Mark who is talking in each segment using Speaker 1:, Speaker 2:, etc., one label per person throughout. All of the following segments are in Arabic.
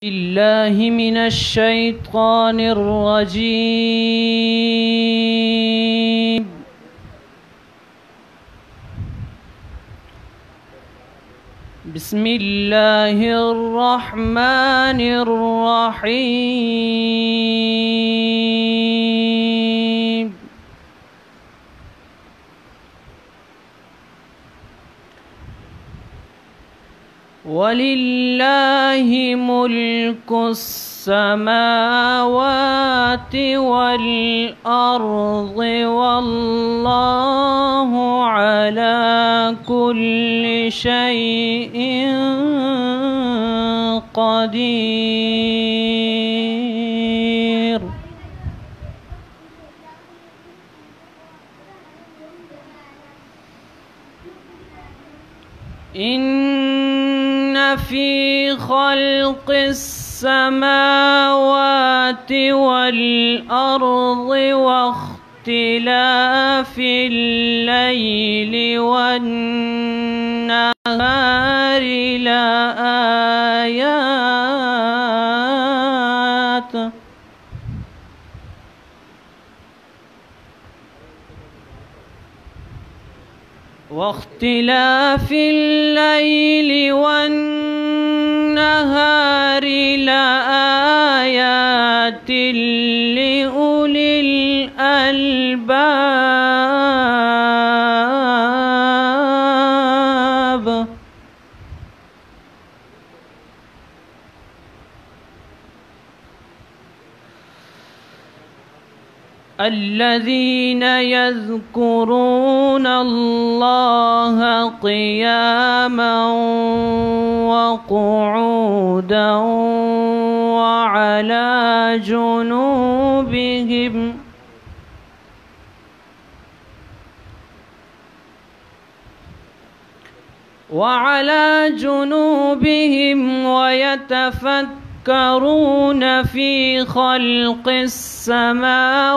Speaker 1: الله من الشيطان الرجيم. بسم الله الرحمن الرحيم. ولله ملك السماوات والأرض والله على كل شيء قدير. إن في خلق السماوات والأرض واختلاف الليل والنهار لآيات واختلاف الليل والنهار لآيات لأولي الألباب. الذين يذكرون الله قياما وقعودا وعلى جنوبهم ويتفكرون في خلق السماوات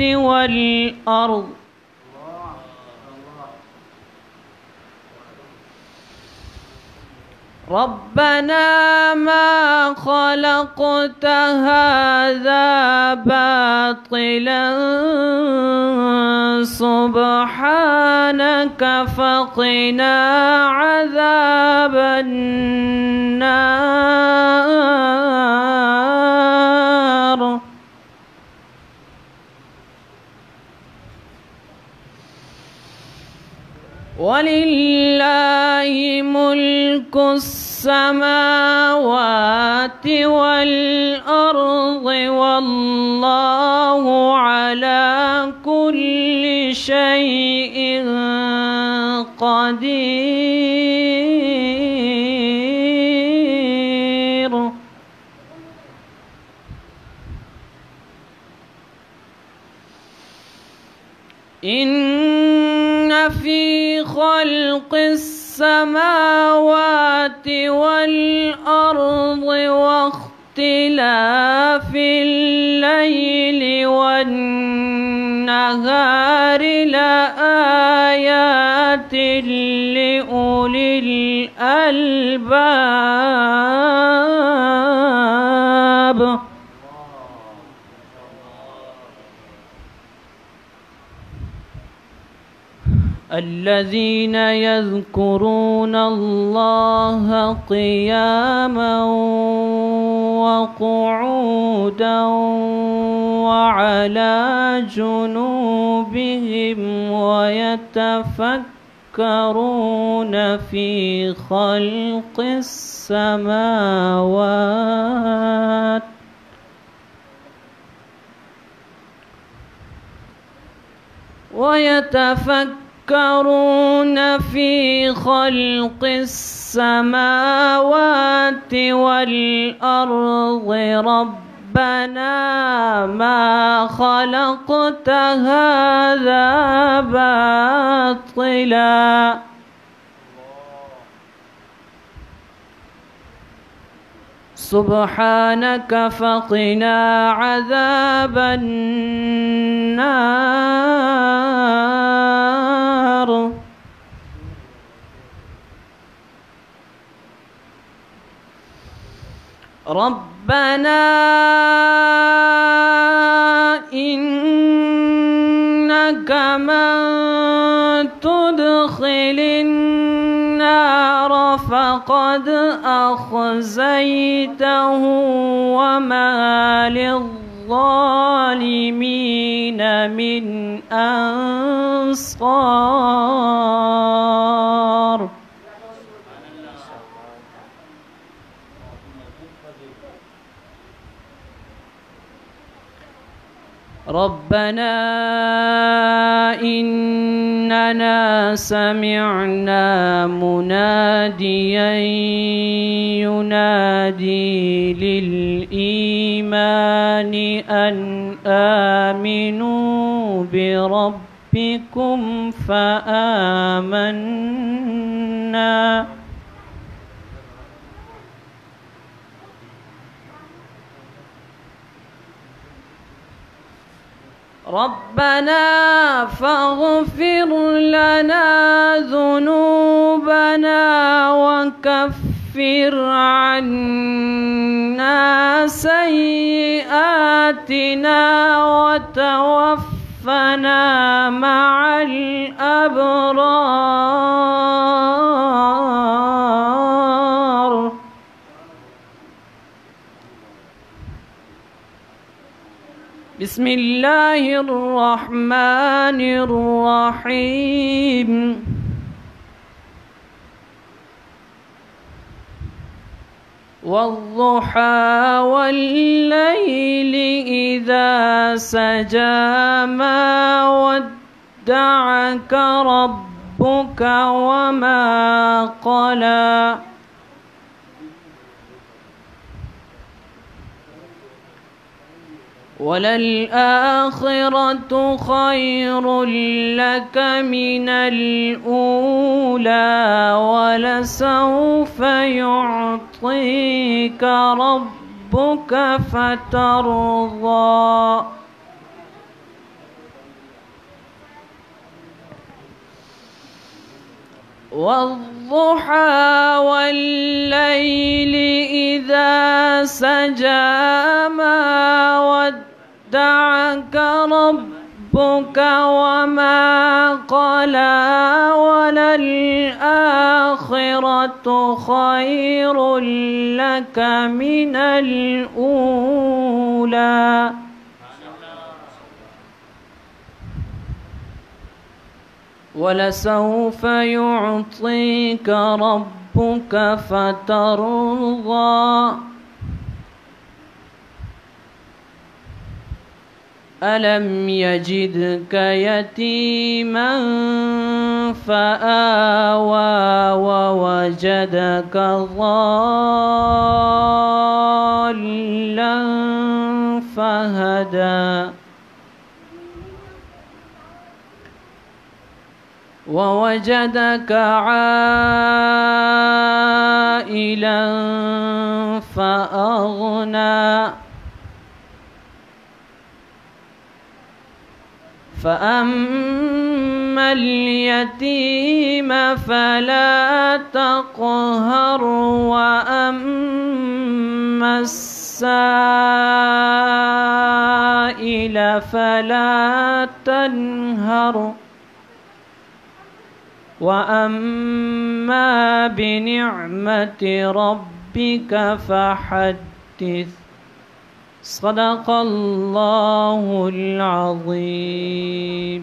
Speaker 1: والأرض ربنا ما خلقت هذا باطلا سبحانك فقنا عذاب النار. ولله ملك السماوات والأرض والله على كل شيء قدير. إن في خلق السماوات والأرض واختلاف الليل والنهار لآيات لأولي الألباب. الذين يذكرون الله قياما وقعودا وعلى جنوبهم ويتفكرون في خلق السماوات والأرض ربنا ما خلقت هذا باطلا سبحانك فقنا عذاب النار. ربنا إنك من تدخل النار فقد أخزيته وما للظالمين من أنصار. ربنا إننا سمعنا مناديا ينادي للإيمان أن آمنوا بربكم فآمنا. ربنا فاغفر لنا ذنوبنا وكفر عنا سيئاتنا وتوفنا مع الأبرار. بسم الله الرحمن الرحيم. والضحى والليل إذا سجى ما ودعك ربك وما قلى وللآخرة خير لك من الأولى ولسوف يعطيك ربك فترضى. والضحى والليل إذا سجى ما ودعك ربك وما قلى وللآخرة خير لك من الأولى ولسوف يعطيك ربك فترضى. ألم يجدك يتيما فآوى ووجدك ضالا فهدى ووجدك عائلا فأغنى فأما اليتيم فلا تقهر وأما السائل فلا تنهر وأما بنعمة ربك فحدث. صدق الله العظيم.